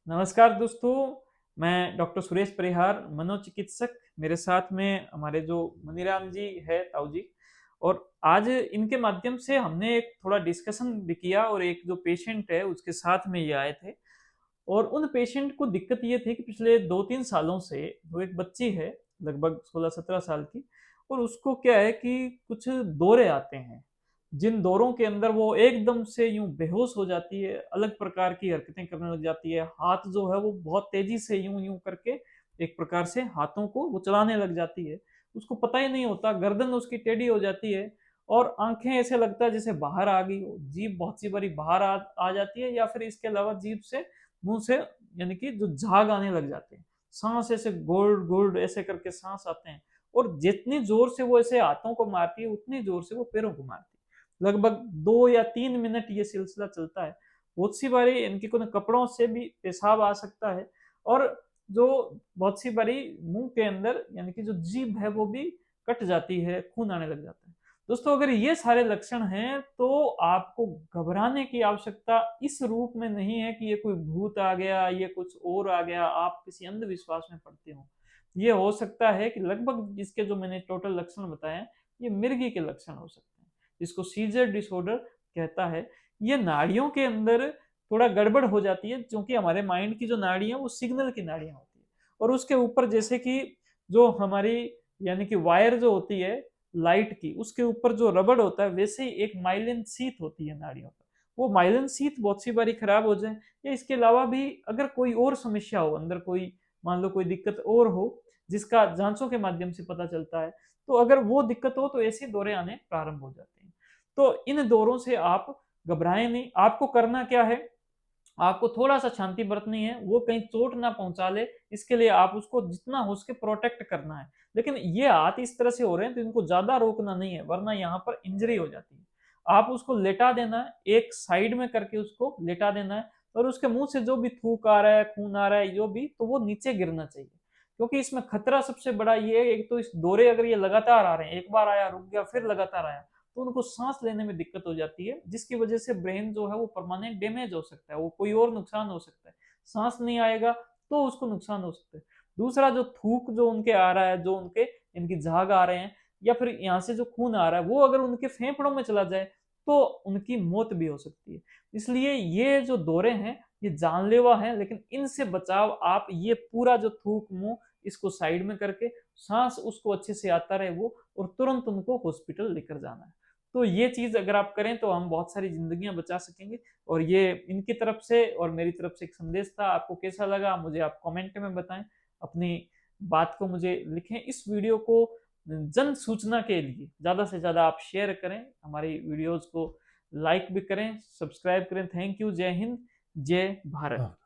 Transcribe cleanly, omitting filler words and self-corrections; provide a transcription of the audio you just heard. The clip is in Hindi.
नमस्कार दोस्तों, मैं डॉक्टर सुरेश परिहार, मनोचिकित्सक। मेरे साथ में हमारे जो मनीराम जी है, ताऊ जी। और आज इनके माध्यम से हमने एक थोड़ा डिस्कशन भी किया और एक जो पेशेंट है उसके साथ में ये आए थे। और उन पेशेंट को दिक्कत ये थी कि पिछले 2-3 सालों से वो एक बच्ची है, लगभग 16-17 साल की। और उसको क्या है कि कुछ दौरे आते हैं, जिन दौरों के अंदर वो एकदम से यूं बेहोश हो जाती है, अलग प्रकार की हरकतें करने लग जाती है। हाथ जो है वो बहुत तेजी से यूं यूं करके एक प्रकार से हाथों को वो चलाने लग जाती है। उसको पता ही नहीं होता, गर्दन उसकी टेढ़ी हो जाती है और आंखें ऐसे लगता है जैसे बाहर आ गई हो। जीभ बहुत सी बारी बाहर आ जाती है, या फिर इसके अलावा जीभ से, मुंह से, यानी कि जो झाग आने लग जाते हैं। सांस ऐसे गोल्ड गोल्ड ऐसे करके सांस आते हैं। और जितनी जोर से वो ऐसे हाथों को मारती है उतनी जोर से वो पैरों को मारती है। लगभग 2 या 3 मिनट ये सिलसिला चलता है। बहुत सी बारी इनके को कपड़ों से भी पेशाब आ सकता है। और जो बहुत सी बारी मुंह के अंदर, यानी कि जो जीभ है वो भी कट जाती है, खून आने लग जाता है। दोस्तों, अगर ये सारे लक्षण हैं तो आपको घबराने की आवश्यकता इस रूप में नहीं है कि ये कोई भूत आ गया, ये कुछ और आ गया, आप किसी अंधविश्वास में पड़ते हो। ये हो सकता है कि लगभग इसके जो मैंने टोटल लक्षण बताए हैं, ये मिर्गी के लक्षण हो सकते हैं, जिसको सीजर डिसऑर्डर कहता है। ये नाड़ियों के अंदर थोड़ा गड़बड़ हो जाती है, क्योंकि हमारे माइंड की जो नाड़ी है वो सिग्नल की नाड़ियां होती है। और उसके ऊपर जैसे कि जो हमारी, यानी कि वायर जो होती है लाइट की, उसके ऊपर जो रबड़ होता है, वैसे ही एक माइलिन सीथ होती है नाड़ियों पर। वो माइलिन सीथ बहुत सी बारी खराब हो जाए, या इसके अलावा भी अगर कोई और समस्या हो अंदर, कोई मान लो कोई दिक्कत और हो जिसका जांचों के माध्यम से पता चलता है, तो अगर वो दिक्कत हो तो ऐसे दौरे आने प्रारंभ हो जाते हैं। तो इन दौरों से आप घबराएं नहीं। आपको करना क्या है, आपको थोड़ा सा शांति बरतनी है, वो कहीं चोट ना पहुंचा ले, इसके लिए आप उसको जितना हो सके प्रोटेक्ट करना है। लेकिन ये हाथ इस तरह से हो रहे हैं तो इनको ज्यादा रोकना नहीं है, वरना यहाँ पर इंजरी हो जाती है। आप उसको लेटा देना है, एक साइड में करके उसको लेटा देना है। और उसके मुंह से जो भी थूक आ रहा है, खून आ रहा है, जो भी, तो वो नीचे गिरना चाहिए। क्योंकि इसमें खतरा सबसे बड़ा ये है, एक तो इस दौरे अगर ये लगातार आ रहे हैं, एक बार आया रुक गया फिर लगातार आया, तो उनको सांस लेने में दिक्कत हो जाती है, जिसकी वजह से ब्रेन जो है वो परमानेंट डैमेज हो सकता है, वो कोई और नुकसान हो सकता है। सांस नहीं आएगा तो उसको नुकसान हो सकता है। दूसरा, जो थूक जो उनके आ रहा है, जो उनके इनकी झाग आ रहे हैं, या फिर यहाँ से जो खून आ रहा है वो अगर उनके फेफड़ों में चला जाए तो उनकी मौत भी हो सकती है। इसलिए ये जो दौरे हैं ये जानलेवा है, लेकिन इनसे बचाव आप ये पूरा जो थूक मुंह, इसको साइड में करके सांस उसको अच्छे से आता रहे वो, और तुरंत उनको हॉस्पिटल लेकर जाना है। तो ये चीज अगर आप करें तो हम बहुत सारी जिंदगियां बचा सकेंगे। और ये इनकी तरफ से और मेरी तरफ से एक संदेश था। आपको कैसा लगा मुझे आप कमेंट में बताएं, अपनी बात को मुझे लिखें। इस वीडियो को जन सूचना के लिए ज्यादा से ज्यादा आप शेयर करें, हमारी वीडियोस को लाइक भी करें, सब्सक्राइब करें। Thank you. जय हिंद, जय भारत।